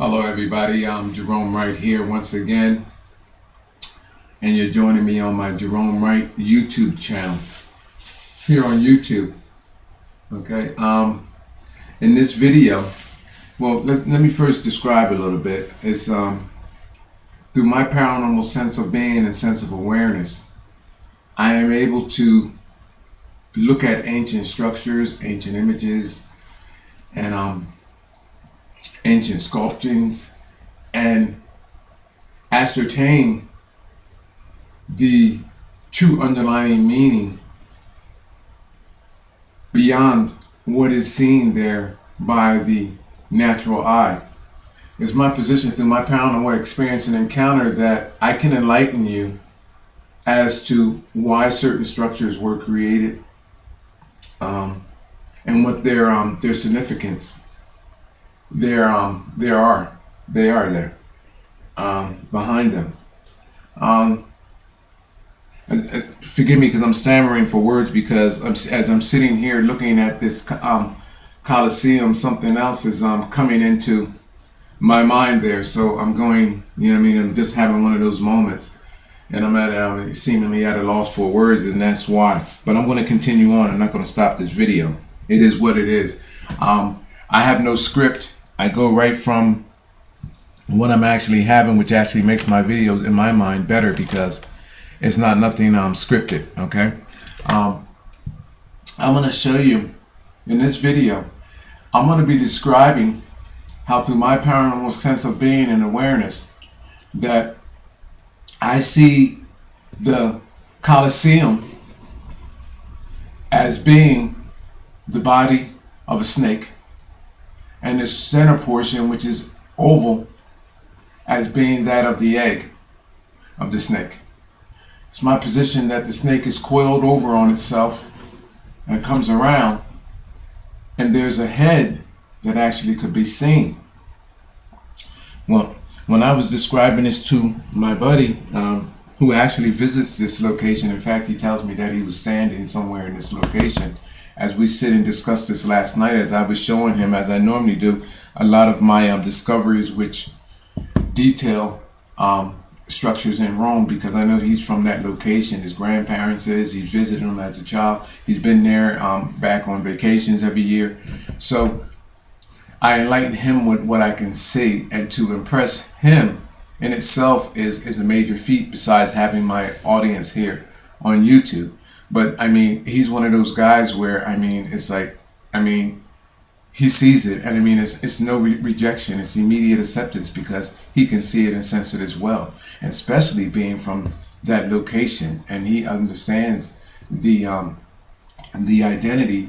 Hello everybody, I'm Gerone Wright here once again, and you're joining me on my Gerone Wright YouTube channel here on YouTube. Okay, in this video, well, let me first describe a little bit. It's through my paranormal sense of being and sense of awareness, I am able to look at ancient structures, ancient images, and ancient sculptures, and ascertain the true underlying meaning beyond what is seen there by the natural eye. It's my position through my paranormal experience and encounter that I can enlighten you as to why certain structures were created, and what their significance they are there behind them. Forgive me because I'm stammering for words, because as I'm sitting here looking at this Colosseum, something else is coming into my mind there. So I'm going, I'm just having one of those moments, and I'm seemingly at a loss for words, and that's why. But I'm going to continue on. I'm not going to stop this video. It is what it is. I have no script. I go right from what I'm actually having, which actually makes my videos in my mind better, because it's not nothing scripted. Okay, I'm going to show you in this video. I'm going to be describing how through my paranormal sense of being and awareness that I see the Colosseum as being the body of a snake, and the center portion, which is oval, as being that of the egg of the snake. It's my position that the snake is coiled over on itself and comes around, and there's a head that actually could be seen. Well, when I was describing this to my buddy, who actually visits this location, in fact, he tells me that he was standing somewhere in this location as we sit and discuss this last night, as I was showing him, as I normally do, a lot of my discoveries which detail structures in Rome, because I know he's from that location. His grandparents he's visited them as a child. He's been there back on vacations every year. So I enlighten him with what I can see, and to impress him in itself is a major feat, besides having my audience here on YouTube. But I mean, he's one of those guys where, it's like, he sees it, and it's no rejection, it's immediate acceptance, because he can see it and sense it as well, and especially being from that location, and he understands the identity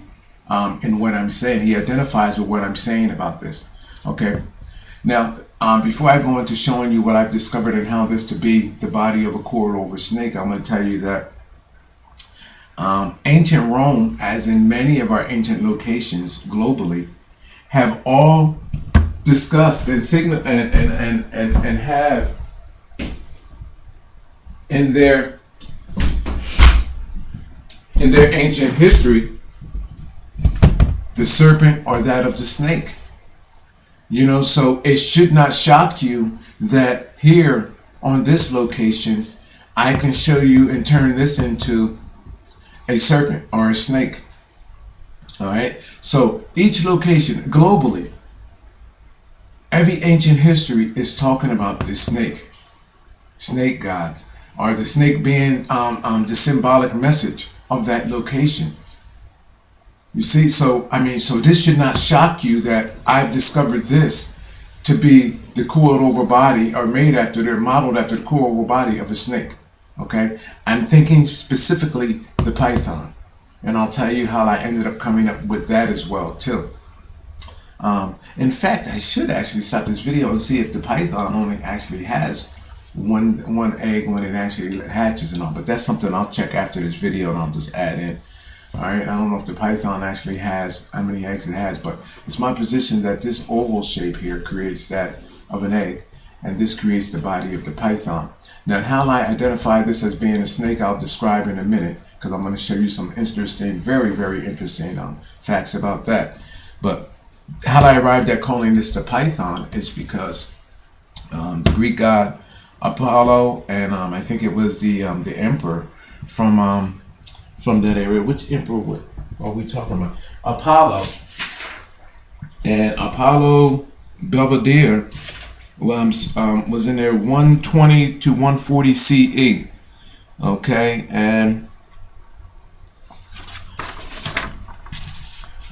in what I'm saying. He identifies with what I'm saying about this. Okay, now before I go into showing you what I've discovered and how this to be the body of a coiled over snake, I'm going to tell you that ancient Rome, as in many of our ancient locations globally, have all discussed and have in their ancient history the serpent or that of the snake. So it should not shock you that here on this location I can show you and turn this into a serpent or a snake. All right, so each location globally, every ancient history is talking about the snake gods, or the snake being the symbolic message of that location. You see, so so this should not shock you that I've discovered this to be the coiled over body, or modeled after the coiled over body of a snake. Okay, I'm thinking specifically the python, and I'll tell you how I ended up coming up with that as well too. In fact, I should actually stop this video and see if the python only actually has one egg when it actually hatches and all, but that's something I'll check after this video, and I'll just add in. All right, I don't know if the python actually has how many eggs it has, but it's my position that this oval shape here creates that of an egg, and this creates the body of the python. Now, how I identify this as being a snake, I'll describe in a minute, because I'm going to show you some interesting, very, very interesting facts about that. But how I arrived at calling this the Python is because the Greek god Apollo, and I think it was the emperor from that area. Which emperor are we talking about? Apollo. And Apollo Belvedere was in there 120 to 140 CE. Okay, and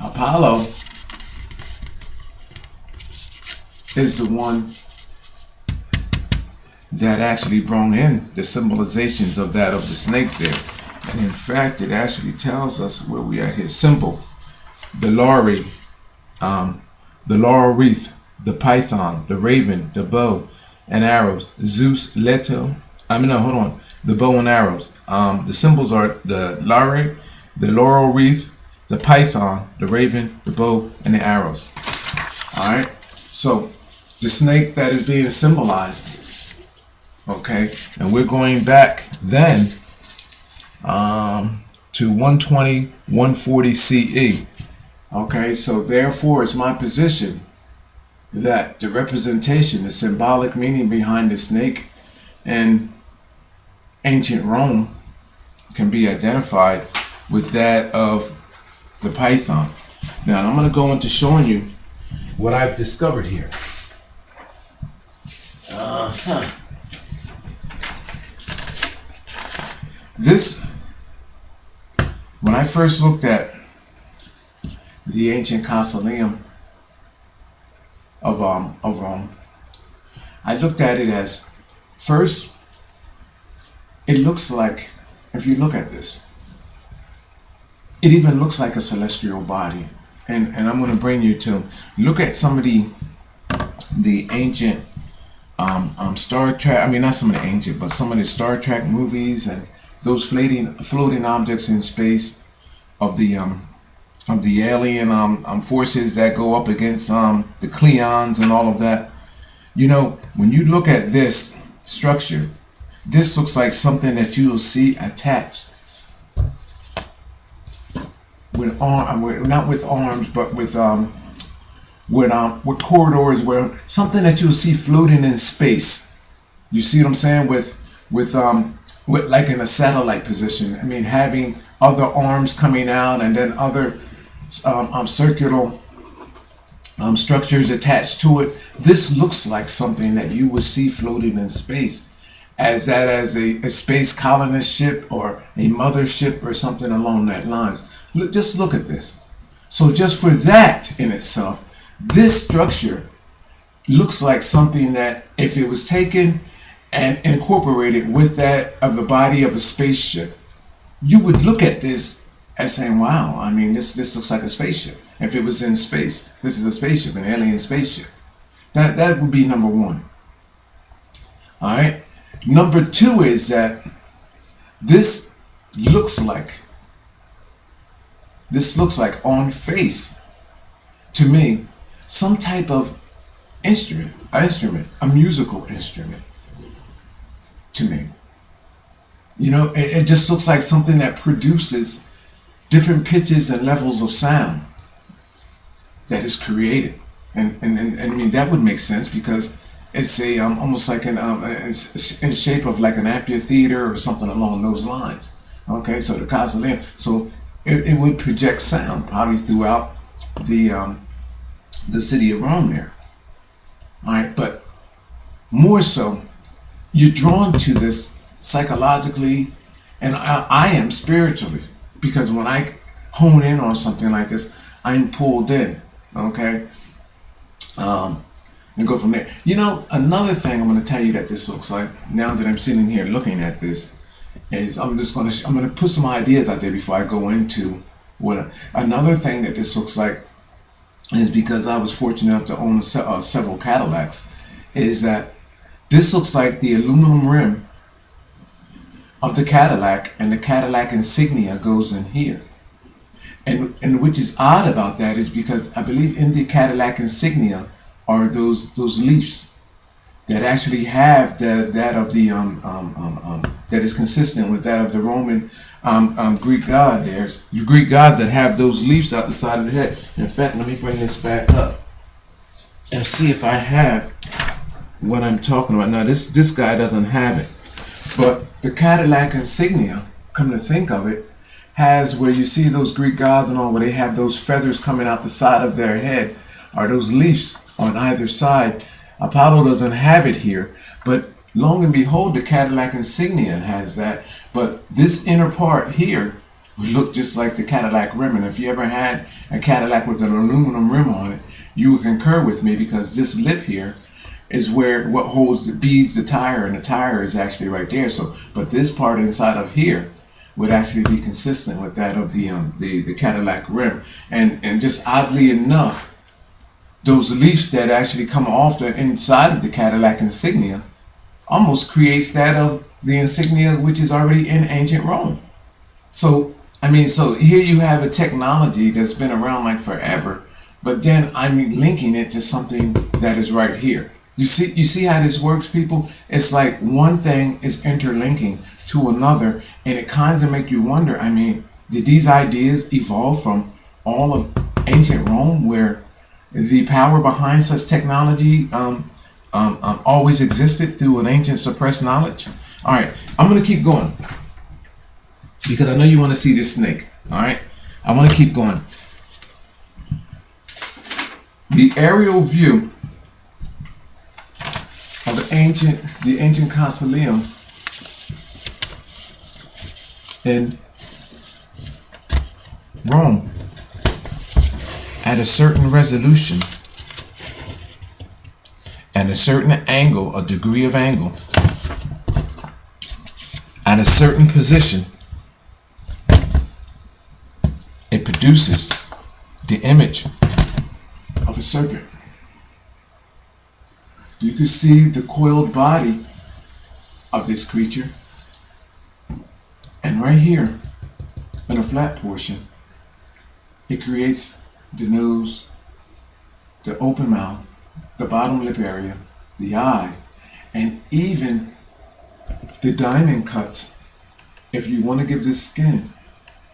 Apollo is the one that actually brought in the symbolizations of that of the snake there. And in fact, it actually tells us where we are here. Symbol, the laurel wreath, the python, the raven, the bow and arrows, Zeus, Leto. The bow and arrows. The symbols are the laurel wreath, the python, the raven, the bow, and the arrows. All right. So the snake that is being symbolized. Okay, and we're going back then to 120, 140 CE. Okay, so therefore it's my position that the representation, the symbolic meaning behind the snake in ancient Rome can be identified with that of the python. Now, I'm going to go into showing you what I've discovered here. This, when I first looked at the ancient Colosseum of Rome, I looked at it as, first, it looks like, if you look at this, it even looks like a celestial body. And I'm going to bring you to look at some of the ancient Star Trek, not some of the ancient, but some of the Star Trek movies and those floating objects in space of the alien forces that go up against the Cleons and all of that. You know, when you look at this structure, this looks like something that you will see attached with not with arms, but with corridors, where something that you'll see floating in space. You see what I'm saying? With like in a satellite position. Having other arms coming out and then other circular structures attached to it. This looks like something that you would see floating in space, as a space colonist ship or a mothership or something along that lines. Just look at this. So just for that in itself, this structure looks like something that, if it was taken and incorporated with that of the body of a spaceship, you would look at this as saying, wow, this looks like a spaceship. If it was in space, this is a spaceship, an alien spaceship. That would be number one. All right. Number two is that this looks like on face, to me, some type of instrument, a musical instrument, to me. It just looks like something that produces different pitches and levels of sound that is created. And that would make sense, because it's almost like it's in shape of like an amphitheater or something along those lines. Okay, so the Colosseum, so it would project sound probably throughout the city of Rome there. All right, but more so, you're drawn to this psychologically, and I am spiritually, because when I hone in on something like this, I'm pulled in. Okay, and go from there. Another thing I'm going to tell you that this looks like, now that I'm sitting here looking at this, is I'm going to put some ideas out there before I go into what. Another thing that this looks like is, because I was fortunate enough to own several Cadillacs, is that this looks like the aluminum rim of the Cadillac, and the Cadillac insignia goes in here. And which is odd about that is because I believe in the Cadillac insignia are those leaves that actually have that of the that is consistent with that of the Roman Greek god. There's Greek gods that have those leaves out the side of the head. In fact, let me bring this back up and see if I have what I'm talking about. Now, this guy doesn't have it, but the Cadillac insignia, come to think of it, has where you see those Greek gods and all, where they have those feathers coming out the side of their head, or those leaves on either side. Apollo doesn't have it here, but long and behold, the Cadillac insignia has that. But this inner part here would look just like the Cadillac rim. And if you ever had a Cadillac with an aluminum rim on it, you would concur with me, because this lip here is where what holds the beads the tire, and the tire is actually right there. So, but this part inside of here would actually be consistent with that of the Cadillac rim. And just oddly enough, those leaves that actually come off the inside of the Cadillac insignia almost creates that of the insignia which is already in ancient Rome. So, I mean, so here you have a technology that's been around like forever, but then I'm linking it to something that is right here. You see how this works, people? It's like one thing is interlinking to another, and it kind of make you wonder, I mean, did these ideas evolve from all of ancient Rome, where the power behind such technology always existed through an ancient suppressed knowledge? All right, I'm going to keep going, because I know you want to see this snake. All right, I want to keep going. The aerial view of the ancient Colosseum in Rome at a certain resolution and a certain angle, a degree of angle, at a certain position, it produces the image of a serpent. You can see the coiled body of this creature, and right here in a flat portion, it creates the nose, the open mouth, the bottom lip area, the eye, and even the diamond cuts. If you want to give this skin,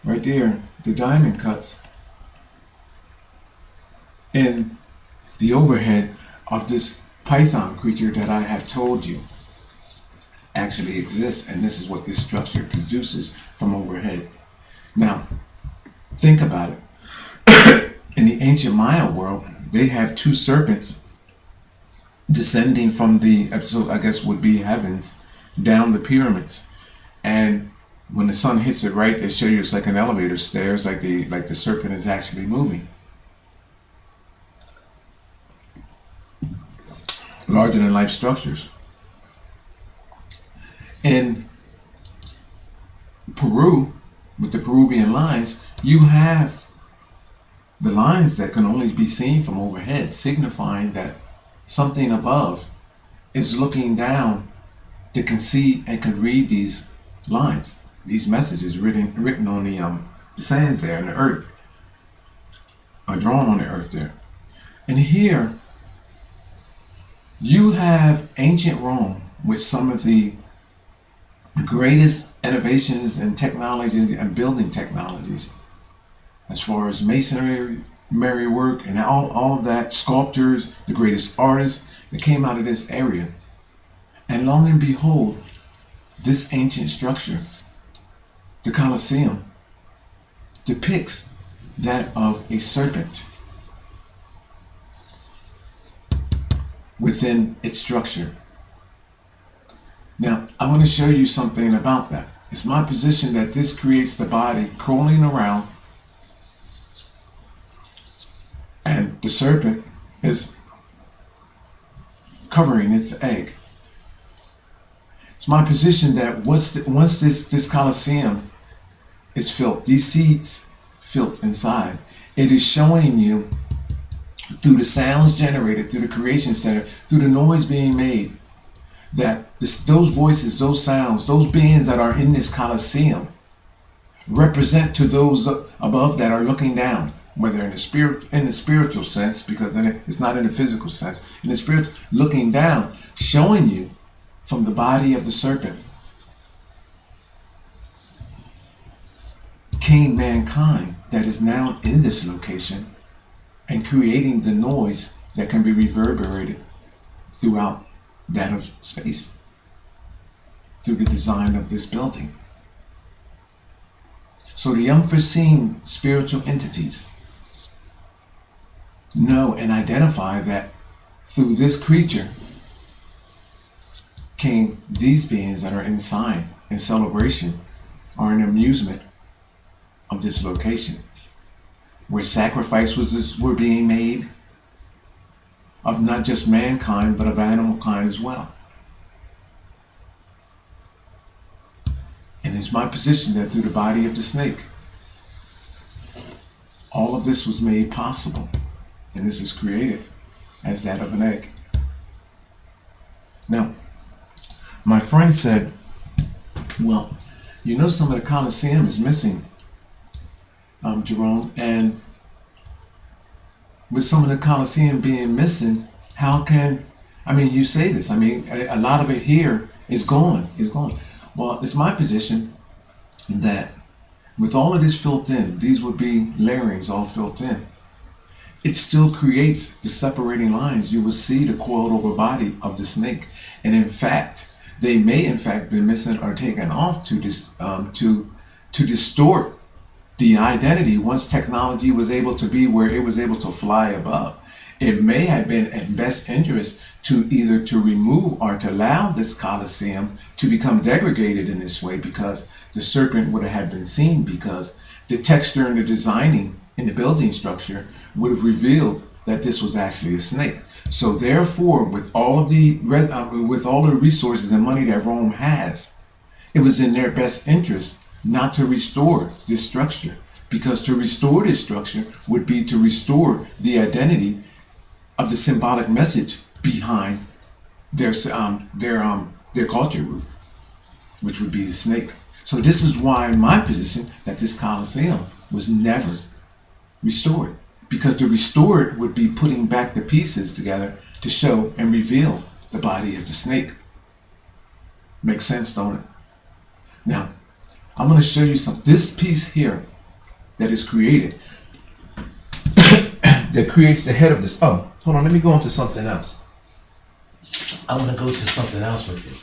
right there, the diamond cuts in the overhead of this python creature that I have told you actually exists, and this is what this structure produces from overhead. Now, think about it. In the ancient Maya world, they have two serpents descending from the, so I guess would be heavens, down the pyramids. And when the sun hits it, right, they show you it's like an elevator stairs, like the serpent is actually moving. Larger than life structures. In Peru, with the Peruvian lines, you have the lines that can only be seen from overhead, signifying that something above is looking down to can see and can read these lines, these messages written on the sands there in the earth, or drawn on the earth there. And here you have ancient Rome with some of the greatest innovations in technology and building technologies, as far as masonry work and all of that, sculptors, the greatest artists that came out of this area. And long and behold, this ancient structure, the Colosseum, depicts that of a serpent within its structure. Now, I want to show you something about that. It's my position that this creates the body crawling around, and the serpent is covering its egg. It's my position that once this Colosseum is filled, these seeds filled inside, it is showing you through the sounds generated, through the creation center, through the noise being made, that those voices, those sounds, those beings that are in this Colosseum represent to those above that are looking down, whether in the spiritual sense, because then it's not in the physical sense, in the spirit, looking down, showing you from the body of the serpent came mankind that is now in this location and creating the noise that can be reverberated throughout that of space through the design of this building. So the unforeseen spiritual entities know and identify that through this creature came these beings that are inside in celebration or in amusement of this location, where sacrifices were being made of not just mankind, but of animal kind as well. And it's my position that through the body of the snake, all of this was made possible, and this is created as that of an egg. Now, my friend said, well, you know, some of the Colosseum is missing, Gerone, and with some of the Colosseum being missing, how can, I mean, you say this, I mean, a lot of it here is gone. Well, it's my position that with all of this filled in, these would be layerings all filled in, it still creates the separating lines. You will see the coiled over body of the snake. And in fact, they may in fact be missing or taken off to this, to distort the identity. Once technology was able to be where it was able to fly above, it may have been at best interest to either to remove or to allow this Colosseum to become degraded in this way, because the serpent would have been seen, because the texture and the designing in the building structure would have revealed that this was actually a snake. So therefore, with all of the resources and money that Rome has, it was in their best interest not to restore this structure, because to restore this structure would be to restore the identity of the symbolic message behind their culture root, which would be the snake. So this is why my position that this Colosseum was never restored, because to restore it would be putting back the pieces together to show and reveal the body of the snake. Makes sense, don't it? Now, I'm going to show you some. This piece here that is created, that creates the head of this. Oh, hold on. Let me go on to something else. I'm going to go to something else with you.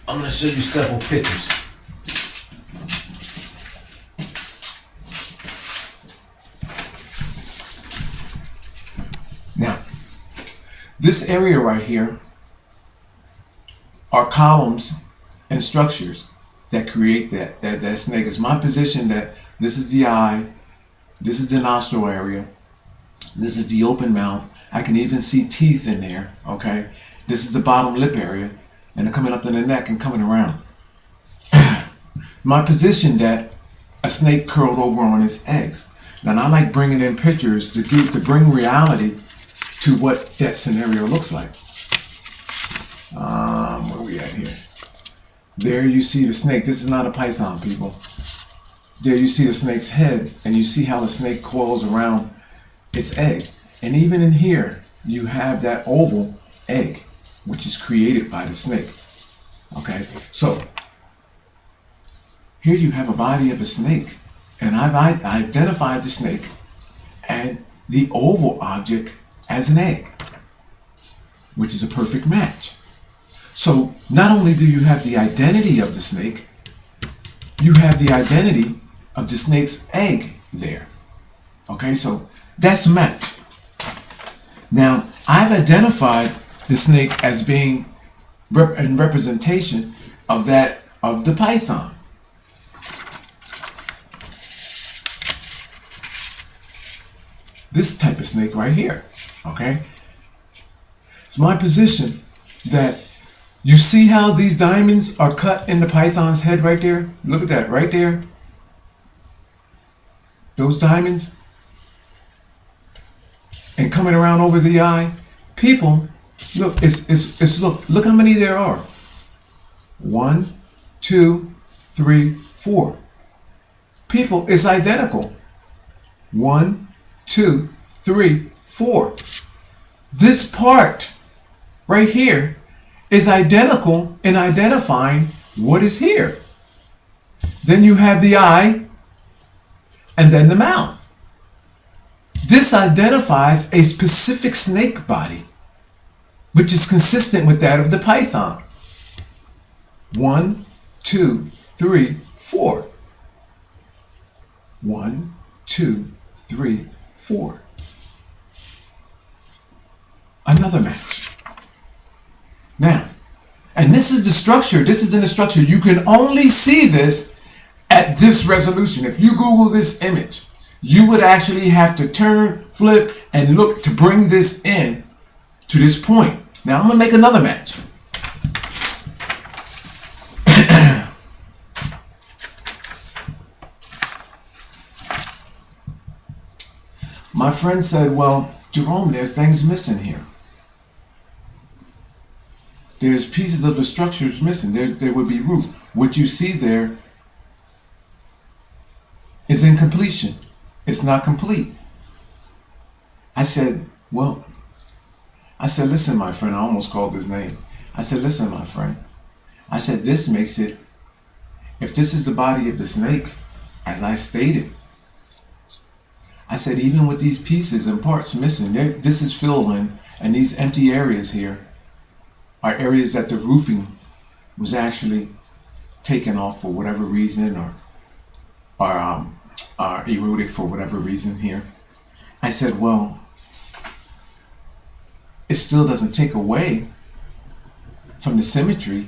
I'm going to show you several pictures. Now, this area right here are columns and structures that create that snake. It's my position that this is the eye, this is the nostril area, this is the open mouth. I can even see teeth in there, okay? This is the bottom lip area, and they're coming up to the neck and coming around. My position that a snake curled over on its eggs. Now, I like bringing in pictures to bring reality to what that scenario looks like. Where we at here? There you see the snake. This is not a python, people. There you see the snake's head, and you see how the snake coils around its egg. And even in here, you have that oval egg, which is created by the snake. Okay, so here you have a body of a snake, and I've identified the snake and the oval object as an egg, which is a perfect match. So not only do you have the identity of the snake, you have the identity of the snake's egg there. Okay, so that's a match. Now, I've identified the snake as being in representation of that of the python. This type of snake right here, okay? It's my position that you see how these diamonds are cut in the python's head right there? Look at that right there. Those diamonds. And coming around over the eye. People, look, look how many there are. 1, 2, 3, 4. People, it's identical. 1, 2, 3, 4. This part right here is identical in identifying what is here. Then you have the eye, and then the mouth. This identifies a specific snake body, which is consistent with that of the python. 1, 2, 3, 4. 1, 2, 3, 4. Another match. Now, and this is the structure. This is in the structure. You can only see this at this resolution. If you Google this image, you would actually have to turn, flip, and look to bring this in to this point. Now I'm going to make another match. My friend said, well, Jerome, there's things missing here. There's pieces of the structures missing. There would be roof. What you see there is incompletion. It's not complete. I said, well, listen, my friend. I almost called his name. I said, listen, my friend. I said, this makes it, if this is the body of the snake, as I stated, I said, even with these pieces and parts missing, this is filled in, and these empty areas here are areas that the roofing was actually taken off for whatever reason, or eroded for whatever reason here. I said, well, it still doesn't take away from the symmetry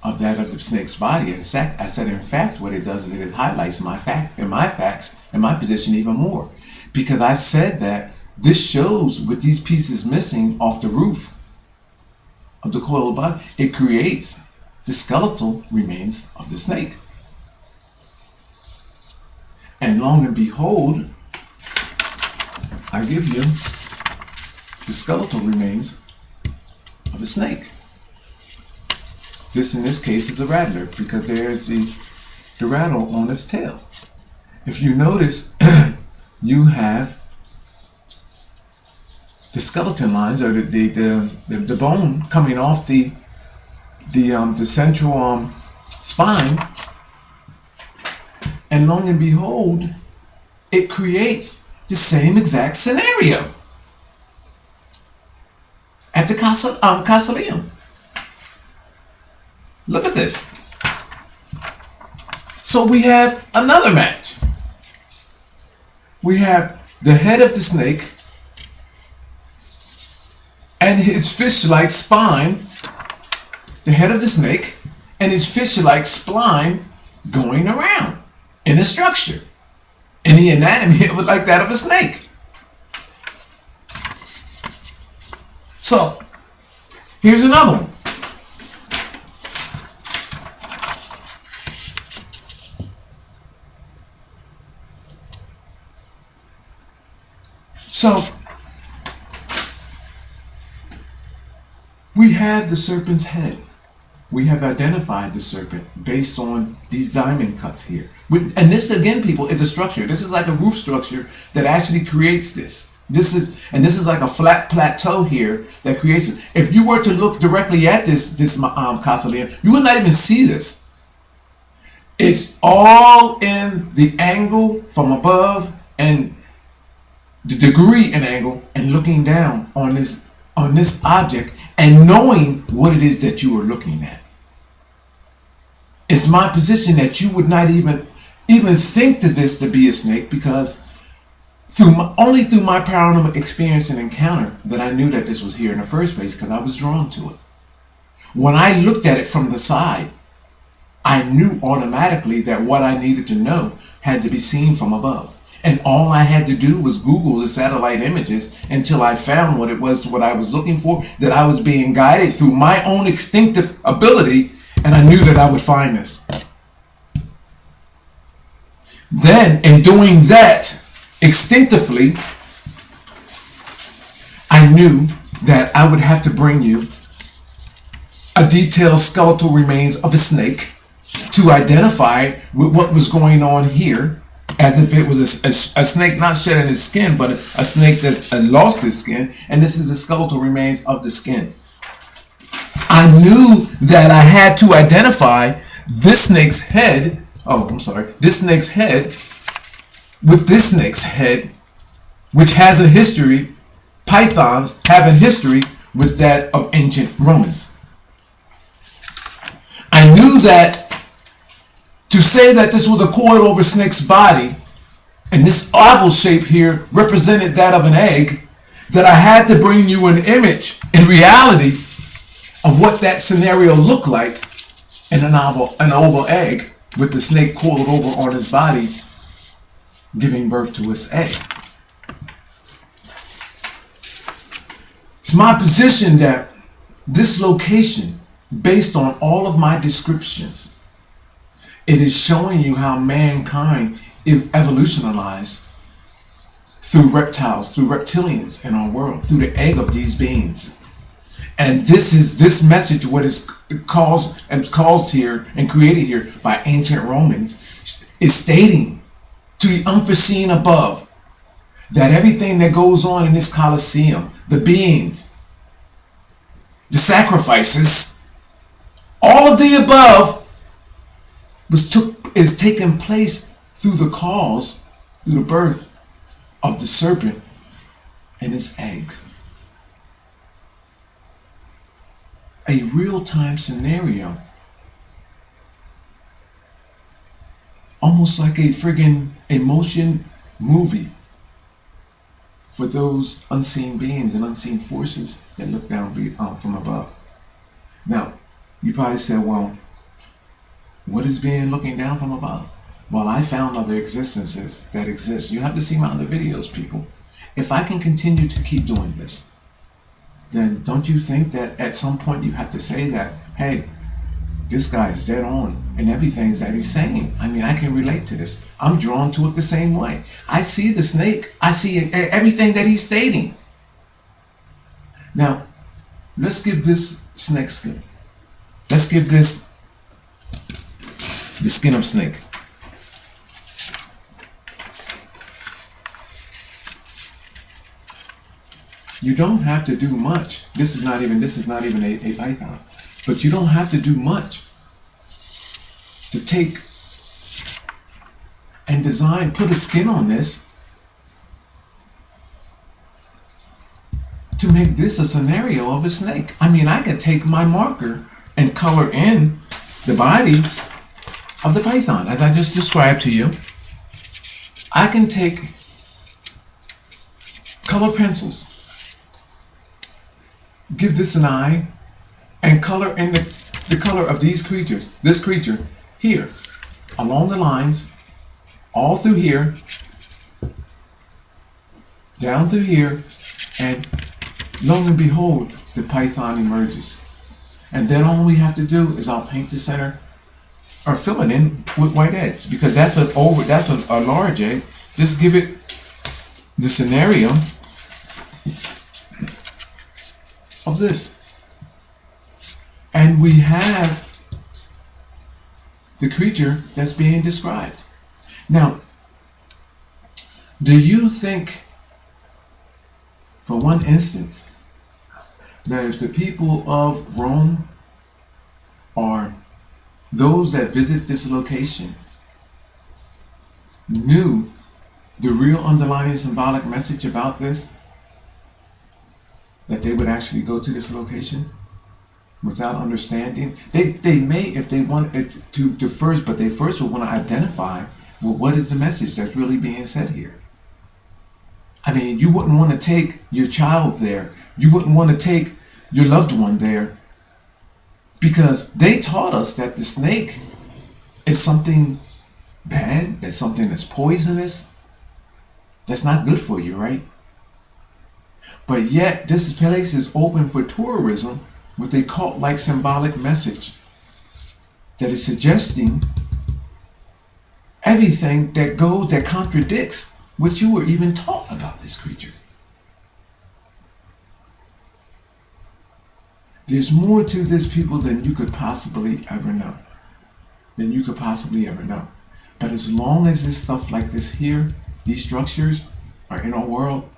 of that of the snake's body. I said, in fact, what it does is it highlights my facts and my position even more. Because I said that this shows with these pieces missing off the roof of the coiled body, it creates the skeletal remains of the snake. And long and behold, I give you the skeletal remains of a snake. This in this case is a rattler, because there's the rattle on its tail. If you notice, you have the skeleton lines, or the bone coming off the central spine, and long and behold, it creates the same exact scenario at the Colosseum. Look at this. So we have another match. We have the head of the snake and his fish-like spine, the head of the snake and his fish-like spine going around in the structure. In the anatomy, it was like that of a snake. So, here's another one. So, we have the serpent's head. We have identified the serpent based on these diamond cuts here. And this, again, people, is a structure. This is like a roof structure that actually creates this. This is like a flat plateau here that creates it. If you were to look directly at this Colosseum, you would not even see this. It's all in the angle from above and the degree and angle, and looking down on this object and knowing what it is that you are looking at. It's my position that you would not even think that this to be a snake, because only through my paranormal experience and encounter that I knew that this was here in the first place, because I was drawn to it. When I looked at it from the side, I knew automatically that what I needed to know had to be seen from above. And all I had to do was Google the satellite images until I found what I was looking for, that I was being guided through my own instinctive ability, and I knew that I would find this. Then, in doing that instinctively, I knew that I would have to bring you a detailed skeletal remains of a snake to identify with what was going on here, as if it was a snake not shedding its skin, but a snake that lost its skin, and this is the skeletal remains of the skin. I knew that I had to identify this snake's head this snake's head with this snake's head, which has a history, pythons have a history with that of ancient Romans. I knew that to say that this was a coiled over snake's body, and this oval shape here represented that of an egg, that I had to bring you an image in reality of what that scenario looked like in an oval egg with the snake coiled over on his body, giving birth to its egg. It's my position that this location, based on all of my descriptions, it is showing you how mankind evolutionized through reptiles, through reptilians in our world, through the egg of these beings. And this message, what is caused here and created here by ancient Romans, is stating to the unforeseen above that everything that goes on in this Colosseum, the beings, the sacrifices, all of the above is taking place through the cause, through the birth of the serpent and its eggs. A real-time scenario, almost like a friggin' motion movie for those unseen beings and unseen forces that look down from above. Now, you probably said, well, what is being looking down from above? Well, I found other existences that exist. You have to see my other videos, people. If I can continue to keep doing this, then don't you think that at some point you have to say that, hey, this guy's dead on and everything that he's saying. I mean, I can relate to this. I'm drawn to it the same way. I see the snake. I see everything that he's stating. Now, let's give this snake skin. Let's give this the skin of snake. You don't have to do much. This is not even a python. But you don't have to do much to take and design, put a skin on this to make this a scenario of a snake. I mean, I could take my marker and color in the body of the python, as I just described to you. I can take color pencils, give this an eye, and color in the color of these creatures, this creature here, along the lines, all through here, down through here, and lo and behold, the python emerges. And then all we have to do is I'll paint the center or fill it in with white eggs, because that's a large egg. Just give it the scenario of this. And we have the creature that's being described. Now, do you think, for one instance, that if the people of Rome or those that visit this location knew the real underlying symbolic message about this, that they would actually go to this location without understanding? They may, if they wanted to first, but they first would want to identify, well, what is the message that's really being said here? I mean, you wouldn't want to take your child there. You wouldn't want to take your loved one there, because they taught us that the snake is something bad, that's something that's poisonous, that's not good for you, right? But yet, this place is open for tourism with a cult-like symbolic message that is suggesting everything that contradicts what you were even taught about this creature. There's more to this, people, than you could possibly ever know. But as long as this stuff like this here, these structures are in our world,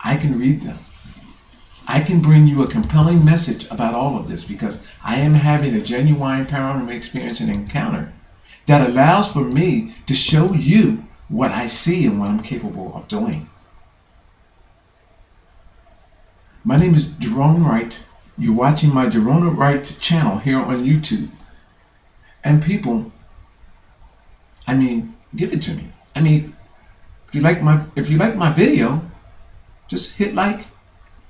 I can read them. I can bring you a compelling message about all of this, because I am having a genuine paranormal experience and encounter that allows for me to show you what I see and what I'm capable of doing. My name is Gerone Wright. You're watching my Gerone Wright channel here on YouTube. And people, give it to me. If you like my video, just hit like,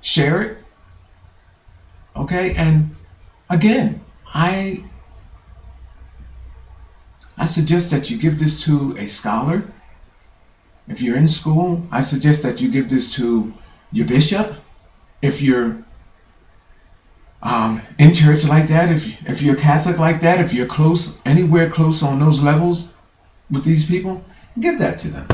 share it. Okay? And again, I suggest that you give this to a scholar. If you're in school, I suggest that you give this to your bishop. If you're in church like that, if you're Catholic like that, if you're close, anywhere close on those levels with these people, give that to them.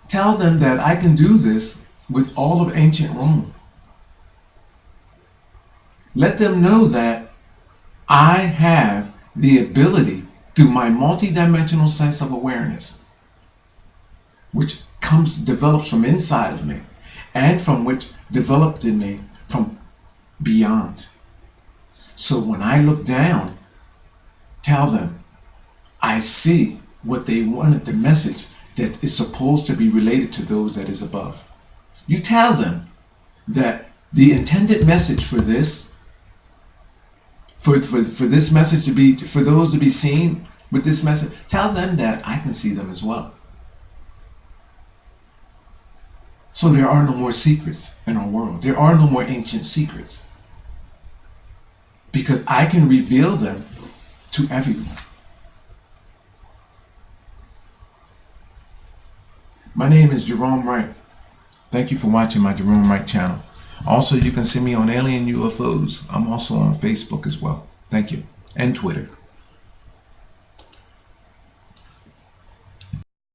Tell them that I can do this with all of ancient Rome. Let them know that I have the ability through my multidimensional sense of awareness, which develops from inside of me, and from which developed in me from beyond. So when I look down, tell them I see what they wanted, the message that is supposed to be related to those that is above. You tell them that the intended message for this, for this message to be, for those to be seen with this message, tell them that I can see them as well. So there are no more secrets in our world. There are no more ancient secrets. Because I can reveal them to everyone. My name is Gerone Wright. Thank you for watching my Gerone Wright channel. Also, you can see me on Alien UFOs. I'm also on Facebook as well. Thank you. And Twitter.